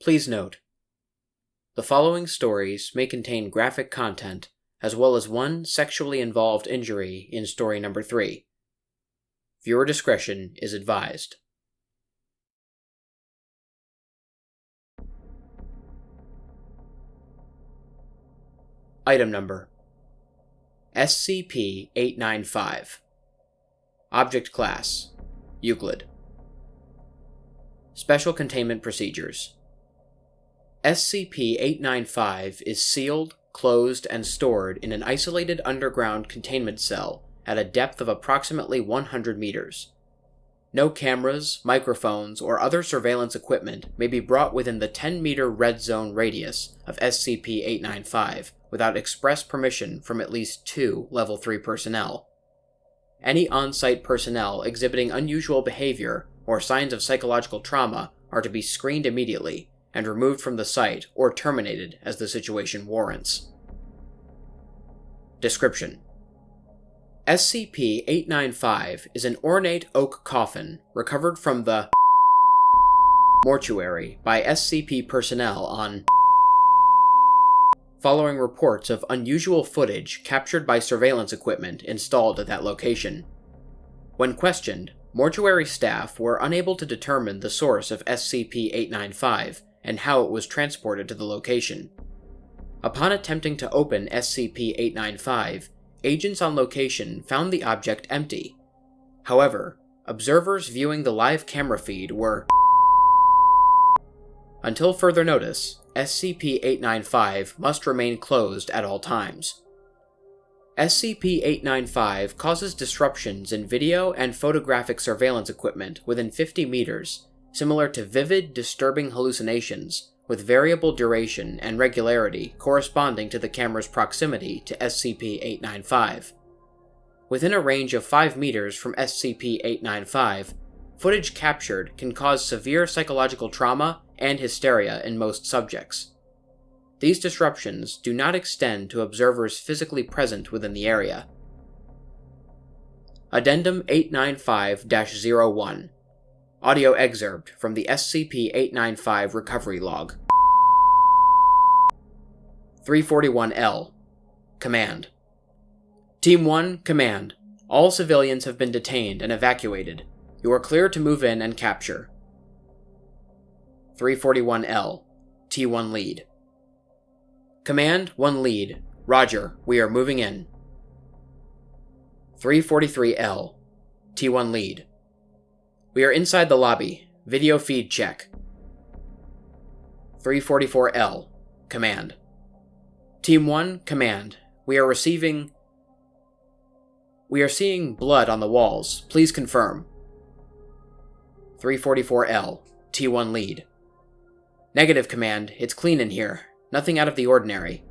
Please note, the following stories may contain graphic content, as well as one sexually involved injury in story number 3. Viewer discretion is advised. Item Number SCP-895. Object Class Euclid. Special Containment Procedures. SCP-895 is sealed, closed, and stored in an isolated underground containment cell at a depth of approximately 100 meters. No cameras, microphones, or other surveillance equipment may be brought within the 10-meter red zone radius of SCP-895 without express permission from at least 2 Level 3 personnel. Any on-site personnel exhibiting unusual behavior or signs of psychological trauma are to be screened immediately and removed from the site or terminated as the situation warrants. Description: SCP-895 is an ornate oak coffin recovered from the mortuary by SCP personnel on following reports of unusual footage captured by surveillance equipment installed at that location. When questioned, mortuary staff were unable to determine the source of SCP-895 and how it was transported to the location. Upon attempting to open SCP-895, agents on location found the object empty. However, observers viewing the live camera feed were until further notice, SCP-895 must remain closed at all times. SCP-895 causes disruptions in video and photographic surveillance equipment within 50 meters, similar to vivid, disturbing hallucinations, with variable duration and regularity corresponding to the camera's proximity to SCP-895. Within a range of 5 meters from SCP-895, footage captured can cause severe psychological trauma and hysteria in most subjects. These disruptions do not extend to observers physically present within the area. Addendum 895-01. Audio excerpt from the SCP-895 recovery log. 341-L. Command. Team 1, Command. All civilians have been detained and evacuated. You are clear to move in and capture. 341-L. T1 Lead. Command 1 Lead. Roger, we are moving in. 343-L. T1 Lead. We are inside the lobby. Video feed check. 344-L. Command. Team 1, Command. We are seeing blood on the walls. Please confirm. 344-L. T1 Lead. Negative, Command. It's clean in here. Nothing out of the ordinary.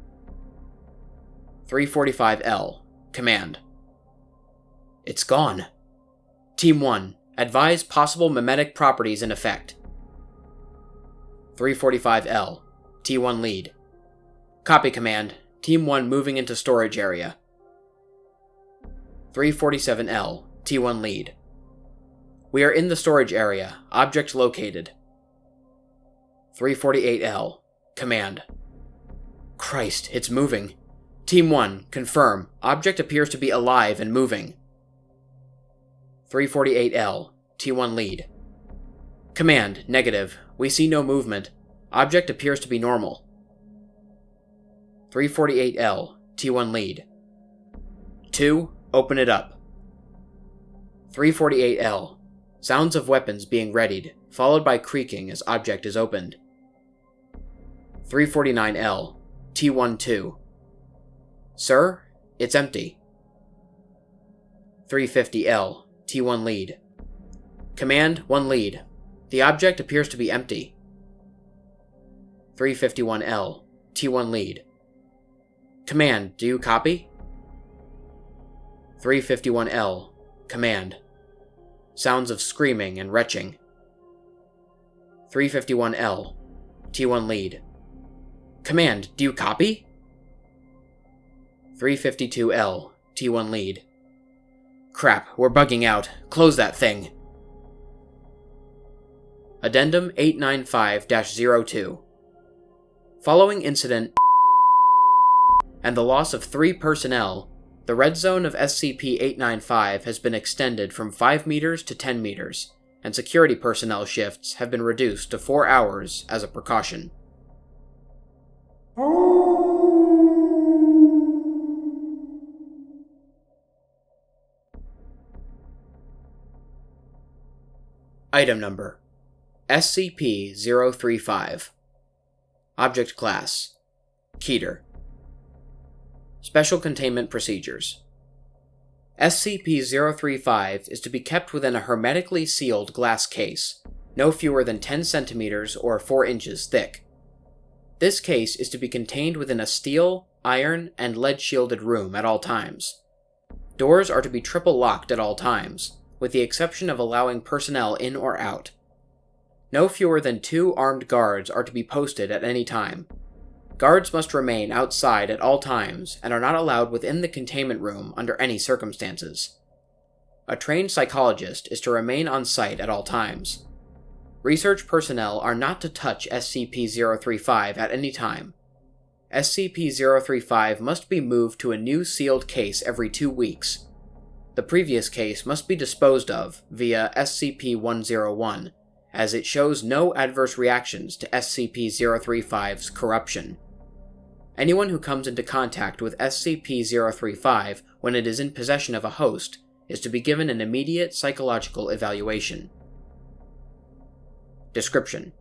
345-L. Command. It's gone. Team 1. Advise possible mimetic properties in effect. 345-L. T1 Lead. Copy, Command. Team 1 moving into storage area. 347-L. T1 Lead. We are in the storage area. Object located. 348-L. Command. Christ, it's moving. Team 1, confirm. Object appears to be alive and moving. 348-L. T1 Lead. Command, negative. We see no movement. Object appears to be normal. 348-L. T1 Lead. 2. Open it up. 348-L. Sounds of weapons being readied, followed by creaking as object is opened. 349-L. T1-2. Sir, it's empty. 350-L. T1 Lead. Command 1 Lead. The object appears to be empty. 351-L. T1 Lead. Command, do you copy? 351-L. Command. Sounds of screaming and retching. 351-L. T1 Lead. Command, do you copy? 352-L. T1 Lead. Crap, we're bugging out. Close that thing. Addendum 895-02. Following Incident and the loss of 3 personnel, the red zone of SCP-895 has been extended from 5 meters to 10 meters, and security personnel shifts have been reduced to 4 hours as a precaution. Item Number: SCP-035. Object Class: Keter. Special Containment Procedures. SCP-035 is to be kept within a hermetically sealed glass case, no fewer than 10 centimeters or 4 inches thick. This case is to be contained within a steel, iron, and lead-shielded room at all times. Doors are to be triple locked at all times, with the exception of allowing personnel in or out. No fewer than 2 armed guards are to be posted at any time. Guards must remain outside at all times and are not allowed within the containment room under any circumstances. A trained psychologist is to remain on site at all times. Research personnel are not to touch SCP-035 at any time. SCP-035 must be moved to a new sealed case every 2 weeks. The previous case must be disposed of via SCP-101, as it shows no adverse reactions to SCP-035's corruption. Anyone who comes into contact with SCP-035 when it is in possession of a host is to be given an immediate psychological evaluation. Description: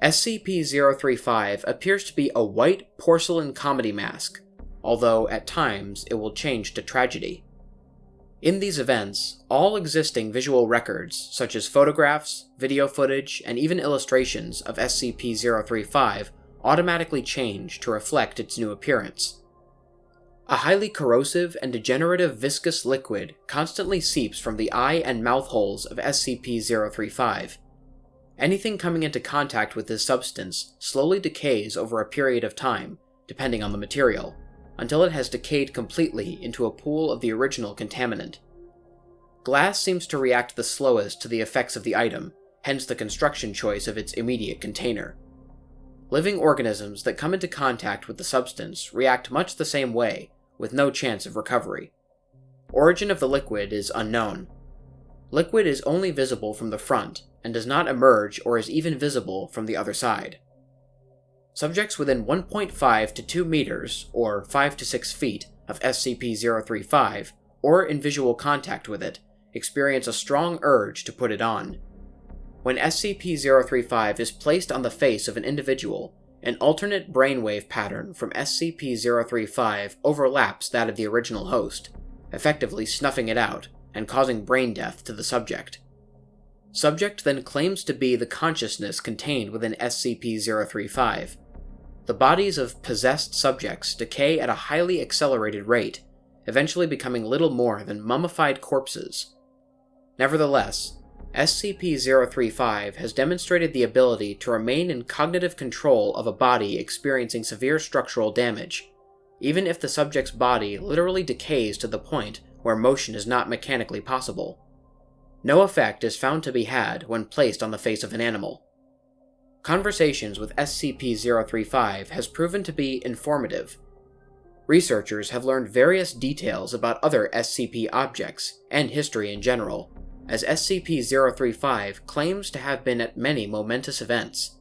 SCP-035 appears to be a white porcelain comedy mask, although at times it will change to tragedy. In these events, all existing visual records, such as photographs, video footage, and even illustrations of SCP-035, automatically change to reflect its new appearance. A highly corrosive and degenerative viscous liquid constantly seeps from the eye and mouth holes of SCP-035. Anything coming into contact with this substance slowly decays over a period of time, depending on the material, until it has decayed completely into a pool of the original contaminant. Glass seems to react the slowest to the effects of the item, hence the construction choice of its immediate container. Living organisms that come into contact with the substance react much the same way, with no chance of recovery. Origin of the liquid is unknown. Liquid is only visible from the front, and does not emerge or is even visible from the other side. Subjects within 1.5 to 2 meters, or 5 to 6 feet, of SCP-035, or in visual contact with it, experience a strong urge to put it on. When SCP-035 is placed on the face of an individual, an alternate brainwave pattern from SCP-035 overlaps that of the original host, effectively snuffing it out and causing brain death to the subject. Subject then claims to be the consciousness contained within SCP-035. The bodies of possessed subjects decay at a highly accelerated rate, eventually becoming little more than mummified corpses. Nevertheless, SCP-035 has demonstrated the ability to remain in cognitive control of a body experiencing severe structural damage, even if the subject's body literally decays to the point where motion is not mechanically possible. No effect is found to be had when placed on the face of an animal. Conversations with SCP-035 has proven to be informative. Researchers have learned various details about other SCP objects, and history in general, as SCP-035 claims to have been at many momentous events.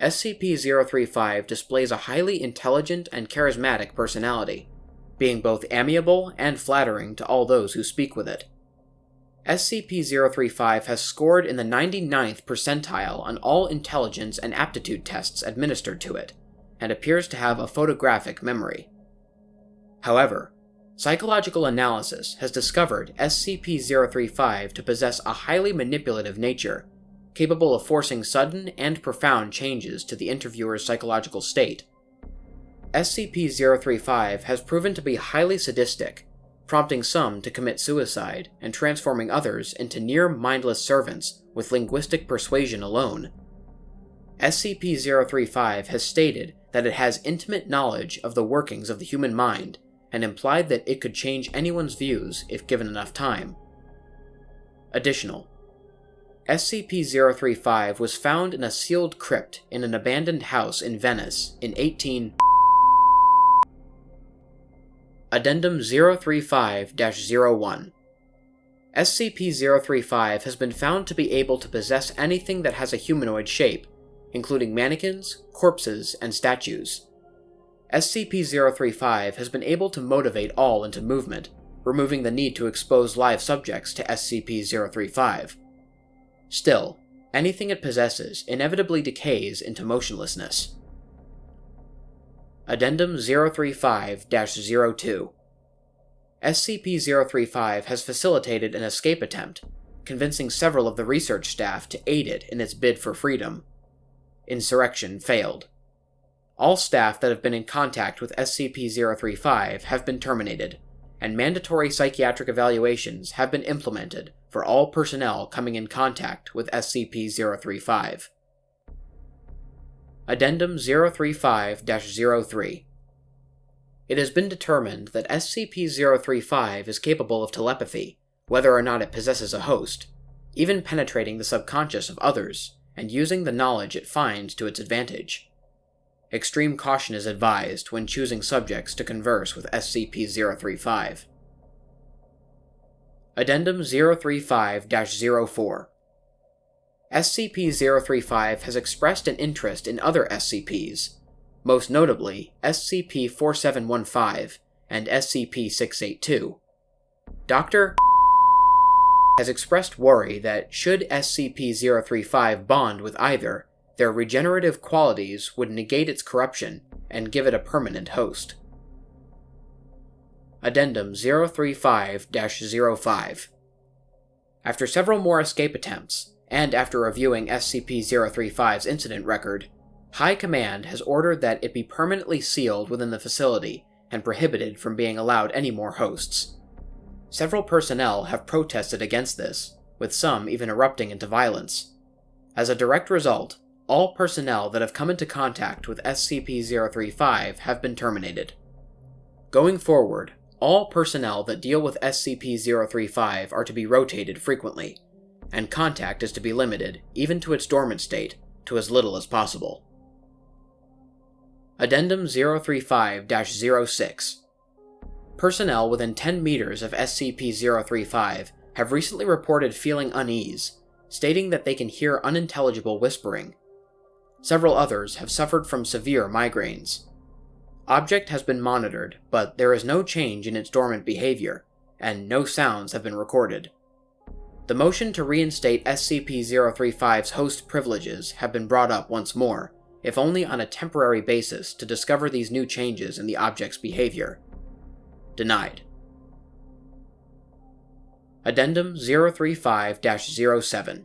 SCP-035 displays a highly intelligent and charismatic personality, being both amiable and flattering to all those who speak with it. SCP-035 has scored in the 99th percentile on all intelligence and aptitude tests administered to it, and appears to have a photographic memory. However, psychological analysis has discovered SCP-035 to possess a highly manipulative nature, capable of forcing sudden and profound changes to the interviewer's psychological state. SCP-035 has proven to be highly sadistic, prompting some to commit suicide and transforming others into near-mindless servants with linguistic persuasion alone. SCP-035 has stated that it has intimate knowledge of the workings of the human mind, and implied that it could change anyone's views if given enough time. Additional. SCP-035 was found in a sealed crypt in an abandoned house in Venice in 18... Addendum 035-01. SCP-035 has been found to be able to possess anything that has a humanoid shape, including mannequins, corpses, and statues. SCP-035 has been able to motivate all into movement, removing the need to expose live subjects to SCP-035. Still, anything it possesses inevitably decays into motionlessness. Addendum 035-02. SCP-035 has facilitated an escape attempt, convincing several of the research staff to aid it in its bid for freedom. Insurrection failed. All staff that have been in contact with SCP-035 have been terminated, and mandatory psychiatric evaluations have been implemented for all personnel coming in contact with SCP-035. Addendum 035-03. It has been determined that SCP-035 is capable of telepathy, whether or not it possesses a host, even penetrating the subconscious of others and using the knowledge it finds to its advantage. Extreme caution is advised when choosing subjects to converse with SCP-035. Addendum 035-04. SCP-035 has expressed an interest in other SCPs, most notably SCP-4715 and SCP-682. Dr. has expressed worry that should SCP-035 bond with either, their regenerative qualities would negate its corruption and give it a permanent host. Addendum 035-05. After several more escape attempts, and after reviewing SCP-035's incident record, High Command has ordered that it be permanently sealed within the facility and prohibited from being allowed any more hosts. Several personnel have protested against this, with some even erupting into violence. As a direct result, all personnel that have come into contact with SCP-035 have been terminated. Going forward, all personnel that deal with SCP-035 are to be rotated frequently, and contact is to be limited, even to its dormant state, to as little as possible. Addendum 035-06. Personnel within 10 meters of SCP-035 have recently reported feeling unease, stating that they can hear unintelligible whispering. Several others have suffered from severe migraines. Object has been monitored, but there is no change in its dormant behavior, and no sounds have been recorded. The motion to reinstate SCP-035's host privileges have been brought up once more, if only on a temporary basis to discover these new changes in the object's behavior. Denied. Addendum 035-07.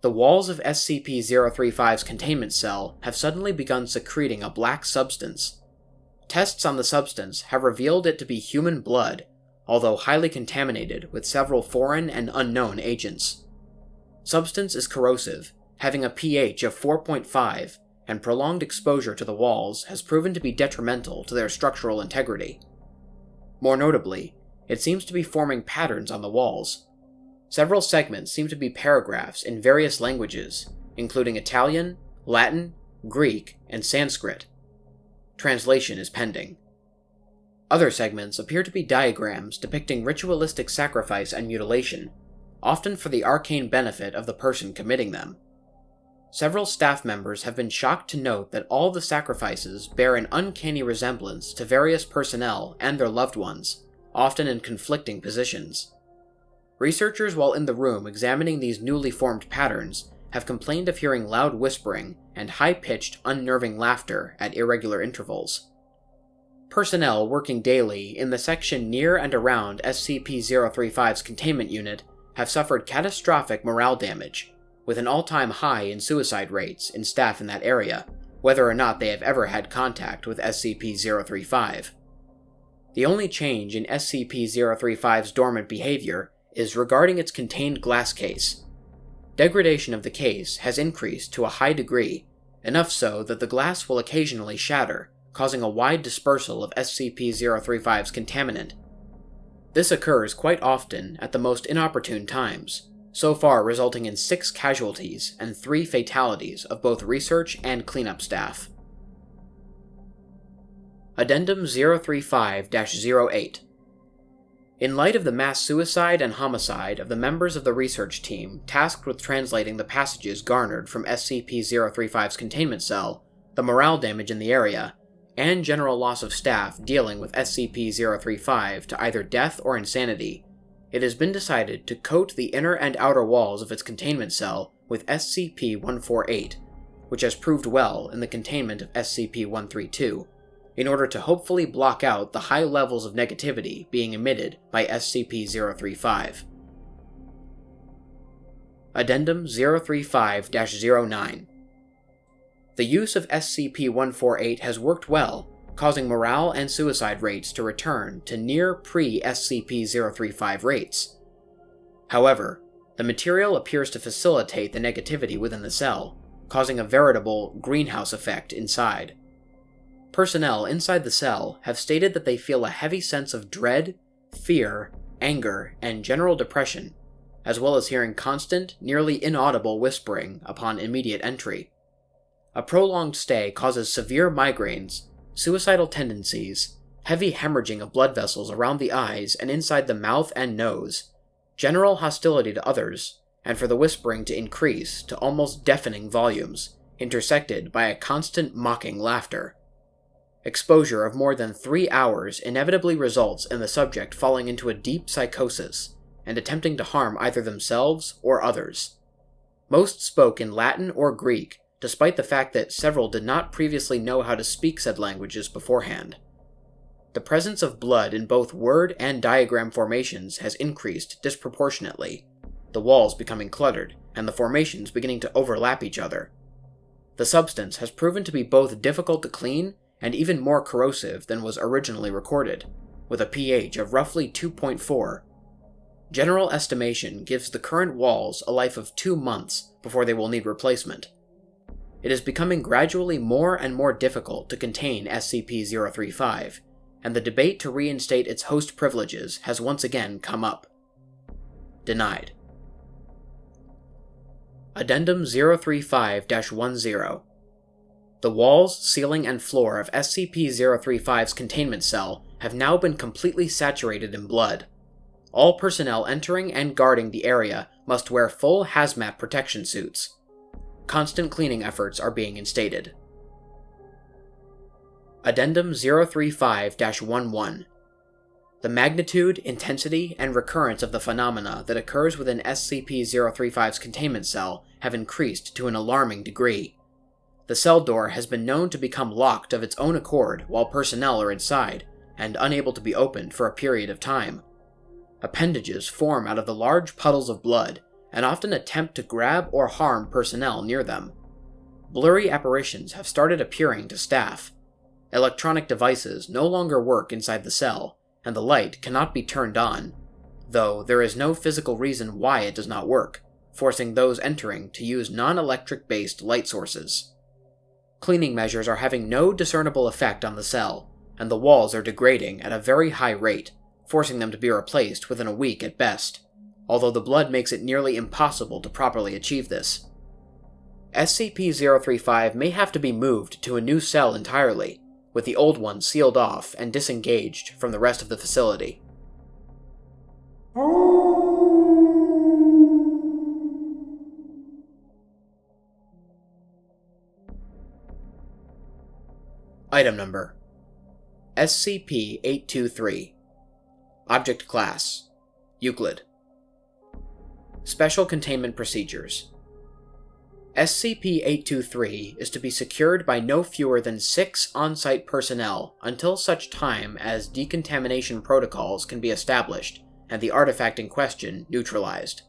The walls of SCP-035's containment cell have suddenly begun secreting a black substance. Tests on the substance have revealed it to be human blood, although highly contaminated with several foreign and unknown agents. Substance is corrosive, having a pH of 4.5, and prolonged exposure to the walls has proven to be detrimental to their structural integrity. More notably, it seems to be forming patterns on the walls. Several segments seem to be paragraphs in various languages, including Italian, Latin, Greek, and Sanskrit. Translation is pending. Other segments appear to be diagrams depicting ritualistic sacrifice and mutilation, often for the arcane benefit of the person committing them. Several staff members have been shocked to note that all the sacrifices bear an uncanny resemblance to various personnel and their loved ones, often in conflicting positions. Researchers, while in the room examining these newly formed patterns, have complained of hearing loud whispering and high-pitched, unnerving laughter at irregular intervals. Personnel working daily in the section near and around SCP-035's containment unit have suffered catastrophic morale damage, with an all-time high in suicide rates in staff in that area, whether or not they have ever had contact with SCP-035. The only change in SCP-035's dormant behavior is regarding its contained glass case. Degradation of the case has increased to a high degree, enough so that the glass will occasionally shatter, causing a wide dispersal of SCP-035's contaminant. This occurs quite often at the most inopportune times, so far resulting in 6 casualties and 3 fatalities of both research and cleanup staff. Addendum 035-08. In light of the mass suicide and homicide of the members of the research team tasked with translating the passages garnered from SCP-035's containment cell, the morale damage in the area, and general loss of staff dealing with SCP-035 to either death or insanity, it has been decided to coat the inner and outer walls of its containment cell with SCP-148, which has proved well in the containment of SCP-132, in order to hopefully block out the high levels of negativity being emitted by SCP-035. Addendum 035-09. The use of SCP-148 has worked well, causing morale and suicide rates to return to near pre-SCP-035 rates. However, the material appears to facilitate the negativity within the cell, causing a veritable greenhouse effect inside. Personnel inside the cell have stated that they feel a heavy sense of dread, fear, anger, and general depression, as well as hearing constant, nearly inaudible whispering upon immediate entry. A prolonged stay causes severe migraines, suicidal tendencies, heavy hemorrhaging of blood vessels around the eyes and inside the mouth and nose, general hostility to others, and for the whispering to increase to almost deafening volumes, intersected by a constant mocking laughter. Exposure of more than 3 hours inevitably results in the subject falling into a deep psychosis and attempting to harm either themselves or others. Most spoke in Latin or Greek, despite the fact that several did not previously know how to speak said languages beforehand. The presence of blood in both word and diagram formations has increased disproportionately, the walls becoming cluttered and the formations beginning to overlap each other. The substance has proven to be both difficult to clean and even more corrosive than was originally recorded, with a pH of roughly 2.4. General estimation gives the current walls a life of 2 months before they will need replacement. It is becoming gradually more and more difficult to contain SCP-035, and the debate to reinstate its host privileges has once again come up. Denied. Addendum 035-10. The walls, ceiling, and floor of SCP-035's containment cell have now been completely saturated in blood. All personnel entering and guarding the area must wear full hazmat protection suits. Constant cleaning efforts are being instated. Addendum 035-11. The magnitude, intensity, and recurrence of the phenomena that occurs within SCP-035's containment cell have increased to an alarming degree. The cell door has been known to become locked of its own accord while personnel are inside, and unable to be opened for a period of time. Appendages form out of the large puddles of blood, and often attempt to grab or harm personnel near them. Blurry apparitions have started appearing to staff. Electronic devices no longer work inside the cell, and the light cannot be turned on, though there is no physical reason why it does not work, forcing those entering to use non-electric-based light sources. Cleaning measures are having no discernible effect on the cell, and the walls are degrading at a very high rate, forcing them to be replaced within a week at best, although the blood makes it nearly impossible to properly achieve this. SCP-035 may have to be moved to a new cell entirely, with the old one sealed off and disengaged from the rest of the facility. Item Number: SCP-823. Object Class: Euclid. Special Containment Procedures. SCP-823 is to be secured by no fewer than 6 on-site personnel until such time as decontamination protocols can be established and the artifact in question neutralized.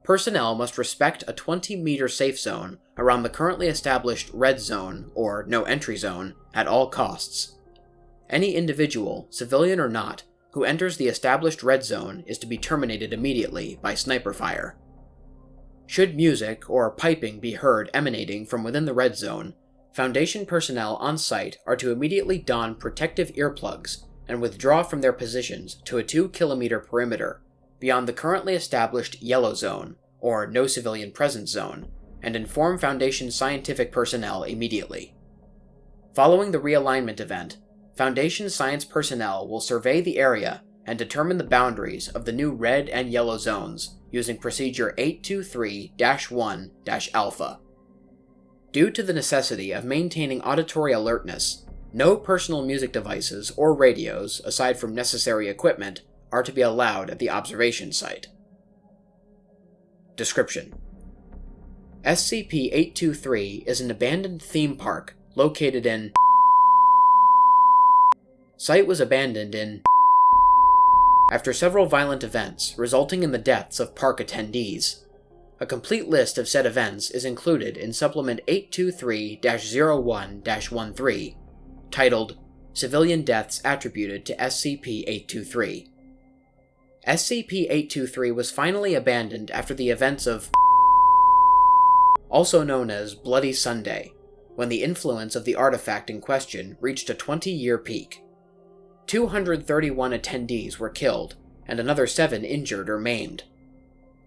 Personnel must respect a 20-meter safe zone around the currently established Red Zone, or No Entry Zone, at all costs. Any individual, civilian or not, who enters the established Red Zone is to be terminated immediately by sniper fire. Should music or piping be heard emanating from within the Red Zone, Foundation personnel on site are to immediately don protective earplugs and withdraw from their positions to a 2-kilometer perimeter, beyond the currently established Yellow Zone, or No Civilian Presence Zone, and inform Foundation scientific personnel immediately. Following the realignment event, Foundation science personnel will survey the area and determine the boundaries of the new red and yellow zones using Procedure 823-1-Alpha. Due to the necessity of maintaining auditory alertness, no personal music devices or radios, aside from necessary equipment, are to be allowed at the observation site. Description: SCP-823 is an abandoned theme park located in Site was abandoned in after several violent events resulting in the deaths of park attendees. A complete list of said events is included in Supplement 823-01-13, titled Civilian Deaths Attributed to SCP-823. SCP-823 was finally abandoned after the events of also known as Bloody Sunday, when the influence of the artifact in question reached a 20-year peak. 231 attendees were killed, and another 7 injured or maimed.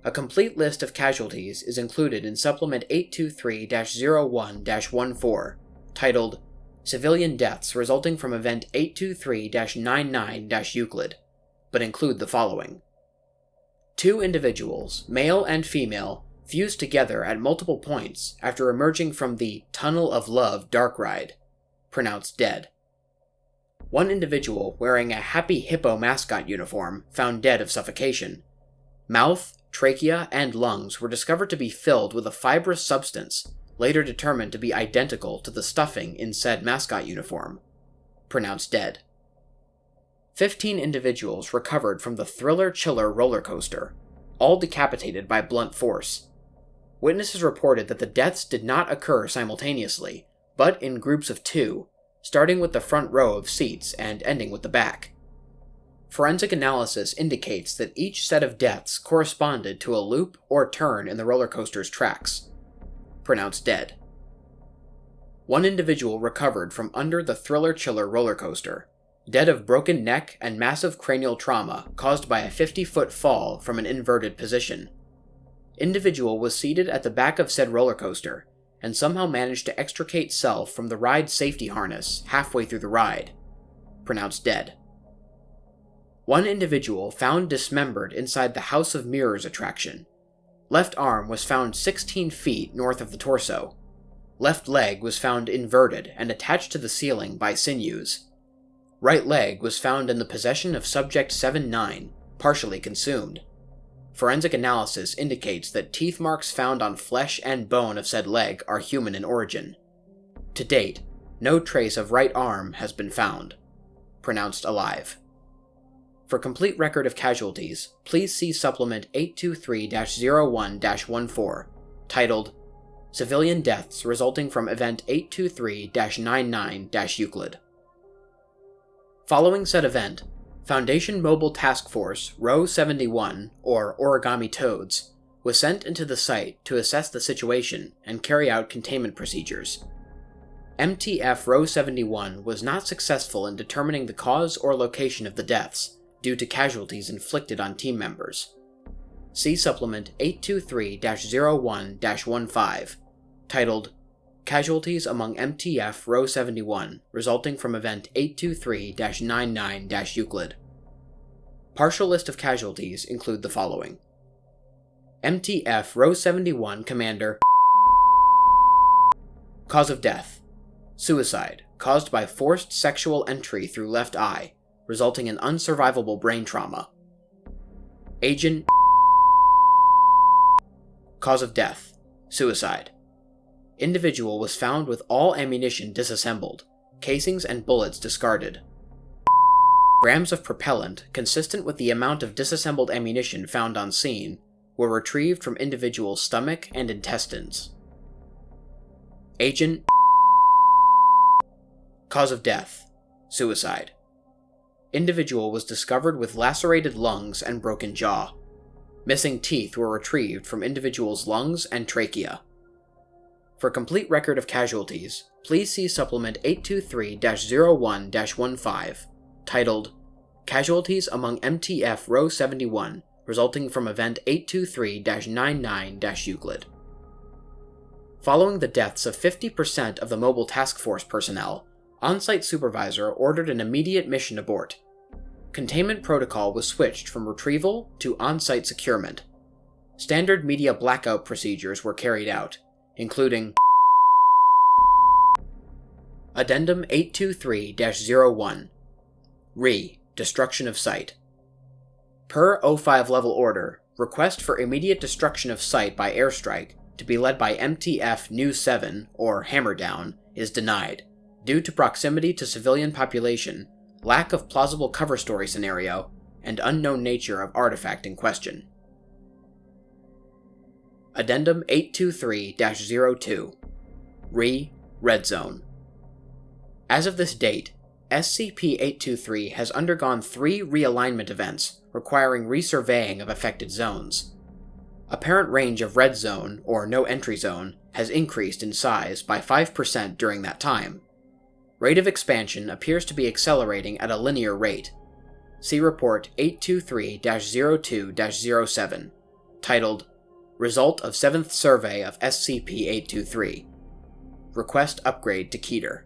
A complete list of casualties is included in Supplement 823-01-14, titled Civilian Deaths Resulting from Event 823-99-Euclid, but include the following. 2 individuals, male and female, fused together at multiple points after emerging from the Tunnel of Love dark ride, pronounced dead. 1 individual wearing a Happy Hippo mascot uniform found dead of suffocation. Mouth, trachea, and lungs were discovered to be filled with a fibrous substance, later determined to be identical to the stuffing in said mascot uniform, pronounced dead. 15 individuals recovered from the Thriller Chiller roller coaster, all decapitated by blunt force. Witnesses reported that the deaths did not occur simultaneously, but in groups of 2, starting with the front row of seats and ending with the back. Forensic analysis indicates that each set of deaths corresponded to a loop or turn in the roller coaster's tracks, pronounced dead. 1 individual recovered from under the Thriller Chiller roller coaster, dead of broken neck and massive cranial trauma caused by a 50-foot fall from an inverted position. Individual was seated at the back of said roller coaster, and somehow managed to extricate self from the ride safety harness halfway through the ride, pronounced dead. 1 individual found dismembered inside the House of Mirrors attraction. Left arm was found 16 feet north of the torso. Left leg was found inverted and attached to the ceiling by sinews. Right leg was found in the possession of Subject 7-9, partially consumed. Forensic analysis indicates that teeth marks found on flesh and bone of said leg are human in origin. To date, no trace of right arm has been found, pronounced alive. For complete record of casualties, please see Supplement 823-01-14, titled Civilian Deaths Resulting from Event 823-99-Euclid. Following said event, Foundation Mobile Task Force Row 71, or Origami Toads, was sent into the site to assess the situation and carry out containment procedures. MTF Row 71 was not successful in determining the cause or location of the deaths due to casualties inflicted on team members. See Supplement 823-01-15, titled Casualties among MTF Row 71 resulting from Event 823-99-Euclid. Partial list of casualties include the following. MTF Row 71 Commander. Cause of death: suicide, caused by forced sexual entry through left eye, resulting in unsurvivable brain trauma. Agent. Cause of death: suicide. Individual was found with all ammunition disassembled, casings and bullets discarded. Grams of propellant, consistent with the amount of disassembled ammunition found on scene, were retrieved from individual's stomach and intestines. Agent. Cause of death: suicide. Individual was discovered with lacerated lungs and broken jaw. Missing teeth were retrieved from individual's lungs and trachea. For complete record of casualties, please see Supplement 823-01-15, titled Casualties among MTF Row 71 resulting from Event 823-99-Euclid. Following the deaths of 50% of the Mobile Task Force personnel, On-Site Supervisor ordered an immediate mission abort. Containment protocol was switched from retrieval to on-site securement. Standard media blackout procedures were carried out, including Addendum 823-01 Destruction of Site. Per O5 level order, request for immediate destruction of site by airstrike to be led by MTF New 7, or Hammerdown, is denied, due to proximity to civilian population, lack of plausible cover story scenario, and unknown nature of artifact in question. Addendum 823-02 Red Zone. As of this date, SCP-823 has undergone 3 realignment events requiring resurveying of affected zones. Apparent range of Red Zone, or No Entry Zone, has increased in size by 5% during that time. Rate of expansion appears to be accelerating at a linear rate. See Report 823-02-07, titled Result of 7th Survey of SCP-823. Request upgrade to Keter.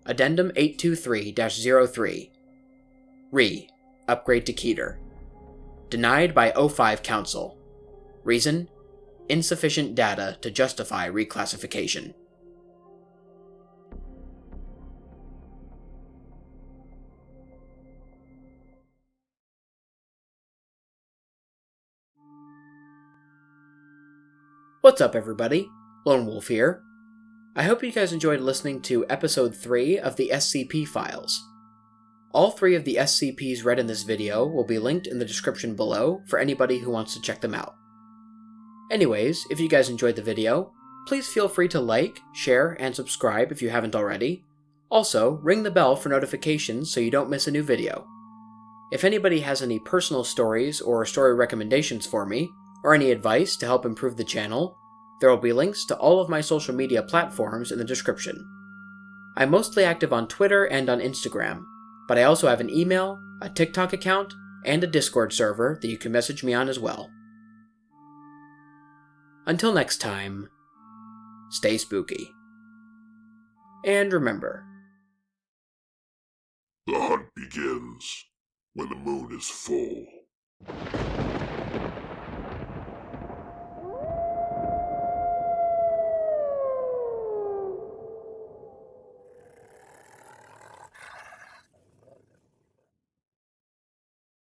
Addendum 823-03 Upgrade to Keter. Denied by O5 Council. Reason: insufficient data to justify reclassification. What's up, everybody? Lone Wolf here. I hope you guys enjoyed listening to Episode 3 of the SCP Files. All 3 of the SCPs read in this video will be linked in the description below for anybody who wants to check them out. Anyways, if you guys enjoyed the video, please feel free to like, share, and subscribe if you haven't already. Also, ring the bell for notifications so you don't miss a new video. If anybody has any personal stories or story recommendations for me, or any advice to help improve the channel, there will be links to all of my social media platforms in the description. I'm mostly active on Twitter and on Instagram, but I also have an email, a TikTok account, and a Discord server that you can message me on as well. Until next time, stay spooky. And remember, the hunt begins when the moon is full.